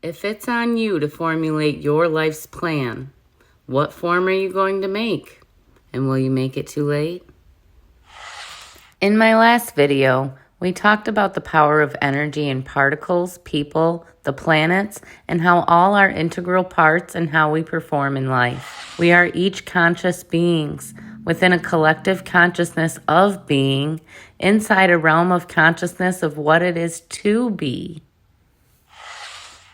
If it's on you to formulate your life's plan, what form are you going to make? And will you make it too late? In my last video, we talked about the power of energy in particles, people, the planets, and how all are integral parts in how we perform in life. We are each conscious beings within a collective consciousness of being inside a realm of consciousness of what it is to be.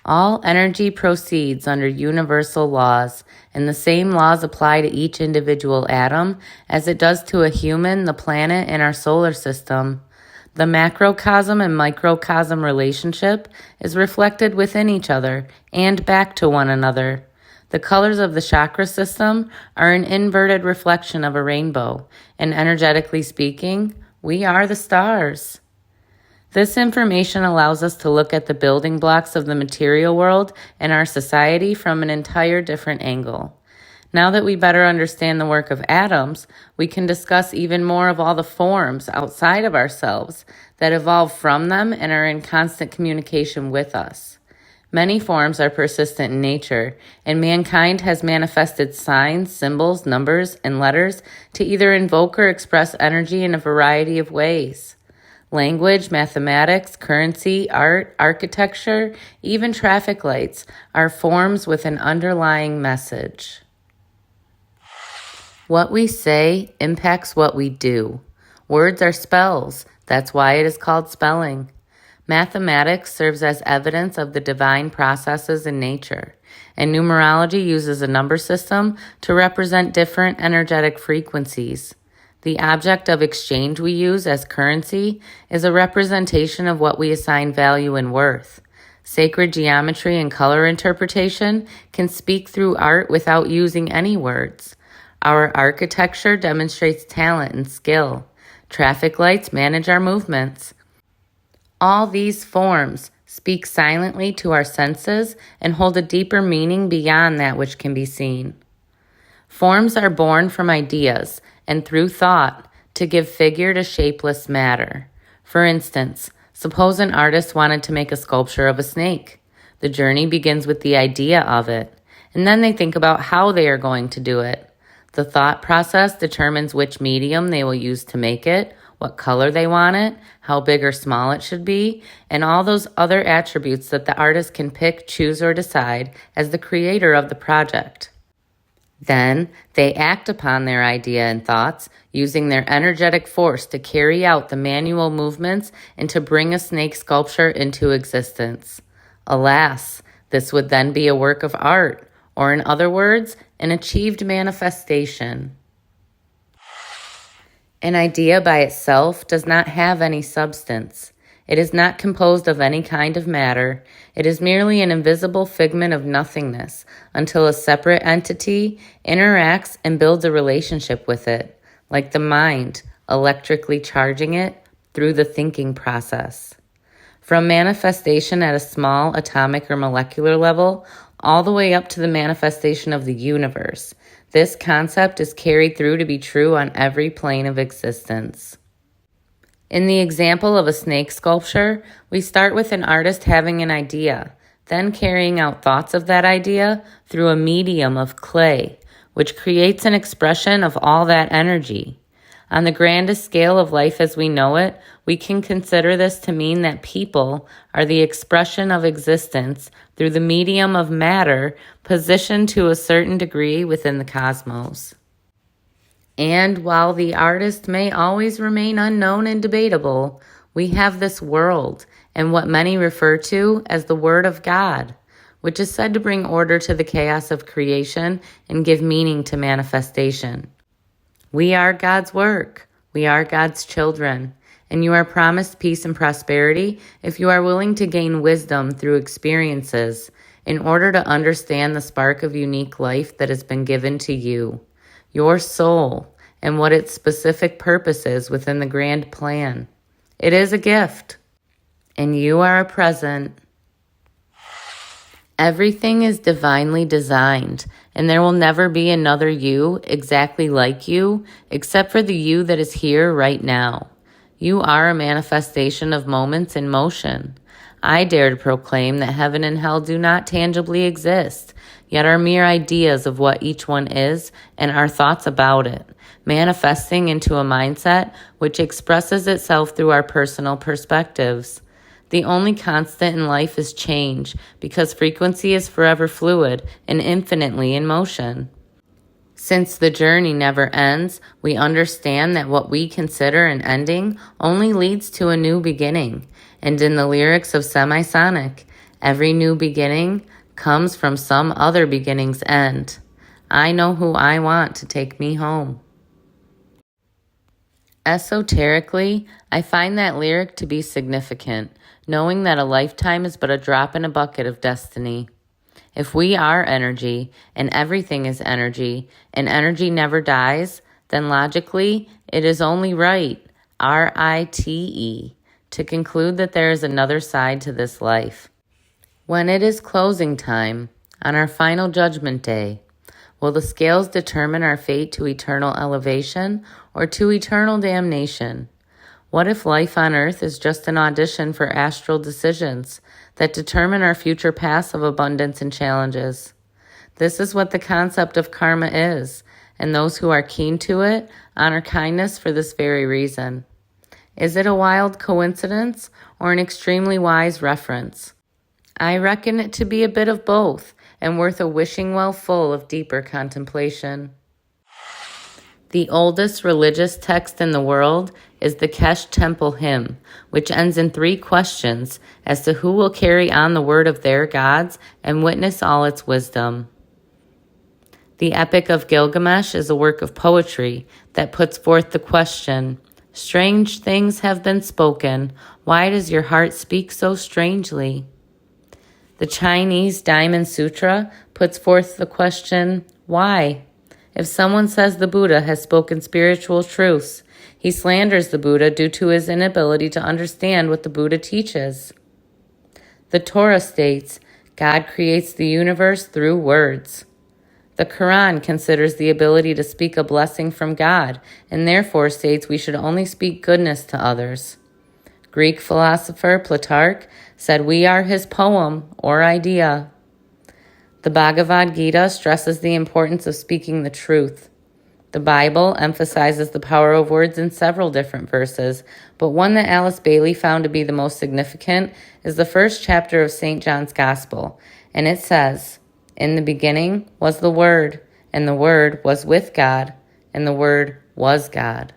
All energy proceeds under universal laws, and the same laws apply to each individual atom as it does to a human, the planet, and our solar system. The macrocosm and microcosm relationship is reflected within each other and back to one another. The colors of the chakra system are an inverted reflection of a rainbow, and energetically speaking, we are the stars. This information allows us to look at the building blocks of the material world and our society from an entire different angle. Now that we better understand the work of atoms, we can discuss even more of all the forms outside of ourselves that evolve from them and are in constant communication with us. Many forms are persistent in nature, and mankind has manifested signs, symbols, numbers, and letters to either invoke or express energy in a variety of ways. Language, mathematics, currency, art, architecture, even traffic lights are forms with an underlying message. What we say impacts what we do. Words are spells. That's why it is called spelling. Mathematics serves as evidence of the divine processes in nature, and numerology uses a number system to represent different energetic frequencies. The object of exchange we use as currency is a representation of what we assign value and worth. Sacred geometry and color interpretation can speak through art without using any words. Our architecture demonstrates talent and skill. Traffic lights manage our movements. All these forms speak silently to our senses and hold a deeper meaning beyond that which can be seen. Forms are born from ideas and through thought to give figure to shapeless matter. For instance, suppose an artist wanted to make a sculpture of a snake. The journey begins with the idea of it, and then they think about how they are going to do it. The thought process determines which medium they will use to make it, what color they want it, how big or small it should be, and all those other attributes that the artist can pick, choose, or decide as the creator of the project. Then, they act upon their idea and thoughts, using their energetic force to carry out the manual movements and to bring a snake sculpture into existence. Alas, this would then be a work of art, or in other words, an achieved manifestation. An idea by itself does not have any substance. It is not composed of any kind of matter. It is merely an invisible figment of nothingness until a separate entity interacts and builds a relationship with it, like the mind, electrically charging it through the thinking process. From manifestation at a small atomic or molecular level, all the way up to the manifestation of the universe, this concept is carried through to be true on every plane of existence. In the example of a snake sculpture, we start with an artist having an idea, then carrying out thoughts of that idea through a medium of clay, which creates an expression of all that energy. On the grandest scale of life as we know it, we can consider this to mean that people are the expression of existence through the medium of matter positioned to a certain degree within the cosmos. And while the artist may always remain unknown and debatable, we have this world and what many refer to as the Word of God, which is said to bring order to the chaos of creation and give meaning to manifestation. We are God's work. We are God's children, and you are promised peace and prosperity if you are willing to gain wisdom through experiences in order to understand the spark of unique life that has been given to you. Your soul, and what its specific purpose is within the grand plan. It is a gift, and you are a present. Everything is divinely designed, and there will never be another you exactly like you, except for the you that is here right now. You are a manifestation of moments in motion. I dare to proclaim that heaven and hell do not tangibly exist, yet are mere ideas of what each one is and our thoughts about it, manifesting into a mindset which expresses itself through our personal perspectives. The only constant in life is change, because frequency is forever fluid and infinitely in motion. Since the journey never ends, we understand that what we consider an ending only leads to a new beginning. And in the lyrics of Semisonic, every new beginning comes from some other beginning's end. I know who I want to take me home. Esoterically, I find that lyric to be significant, knowing that a lifetime is but a drop in a bucket of destiny. If we are energy, and everything is energy, and energy never dies, then logically, it is only right, RITE, to conclude that there is another side to this life. When it is closing time, on our final judgment day, will the scales determine our fate to eternal elevation or to eternal damnation? What if life on earth is just an audition for astral decisions that determine our future paths of abundance and challenges? This is what the concept of karma is, and those who are keen to it honor kindness for this very reason. Is it a wild coincidence or an extremely wise reference? I reckon it to be a bit of both, and worth a wishing well full of deeper contemplation. The oldest religious text in the world is the Kesh Temple hymn, which ends in 3 questions as to who will carry on the word of their gods and witness all its wisdom. The Epic of Gilgamesh is a work of poetry that puts forth the question, "Strange things have been spoken. Why does your heart speak so strangely?" The Chinese Diamond Sutra puts forth the question, "Why?" If someone says the Buddha has spoken spiritual truths, he slanders the Buddha due to his inability to understand what the Buddha teaches. The Torah states, God creates the universe through words. The Quran considers the ability to speak a blessing from God, and therefore states we should only speak goodness to others. Greek philosopher Plutarch said we are his poem or idea. The Bhagavad Gita stresses the importance of speaking the truth. The Bible emphasizes the power of words in several different verses, but one that Alice Bailey found to be the most significant is the first chapter of St. John's Gospel, and it says, "In the beginning was the Word, and the Word was with God, and the Word was God."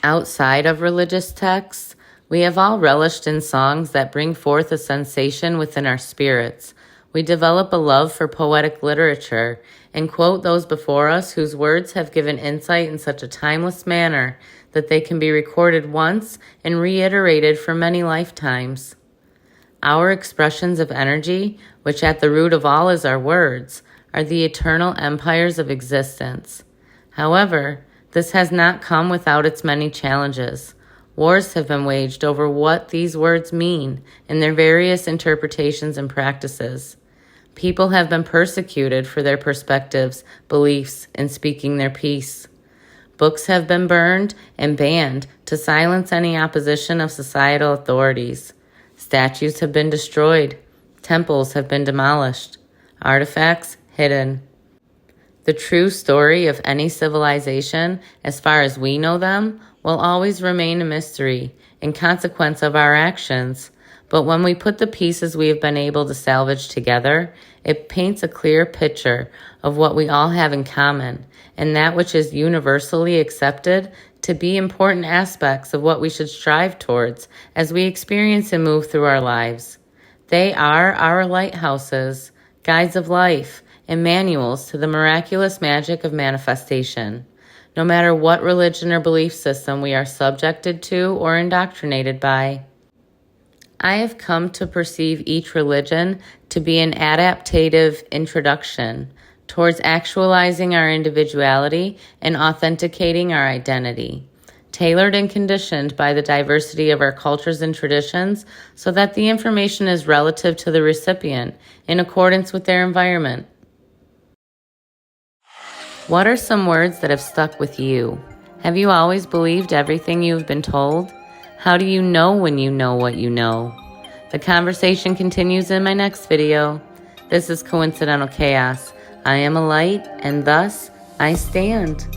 Outside of religious texts, we have all relished in songs that bring forth a sensation within our spirits. We develop a love for poetic literature and quote those before us whose words have given insight in such a timeless manner that they can be recorded once and reiterated for many lifetimes. Our expressions of energy, which at the root of all is our words, are the eternal empires of existence. However, this has not come without its many challenges. Wars have been waged over what these words mean in their various interpretations and practices. People have been persecuted for their perspectives, beliefs, and speaking their piece. Books have been burned and banned to silence any opposition of societal authorities. Statues have been destroyed. Temples have been demolished. Artifacts hidden. The true story of any civilization, as far as we know them, will always remain a mystery in consequence of our actions. But when we put the pieces we have been able to salvage together, it paints a clear picture of what we all have in common and that which is universally accepted to be important aspects of what we should strive towards as we experience and move through our lives. They are our lighthouses, guides of life, and manuals to the miraculous magic of manifestation. No matter what religion or belief system we are subjected to or indoctrinated by. I have come to perceive each religion to be an adaptative introduction towards actualizing our individuality and authenticating our identity, tailored and conditioned by the diversity of our cultures and traditions so that the information is relative to the recipient in accordance with their environment. What are some words that have stuck with you? Have you always believed everything you've been told? How do you know when you know what you know? The conversation continues in my next video. This is Coincidental Chaos. I am a light, and thus I stand.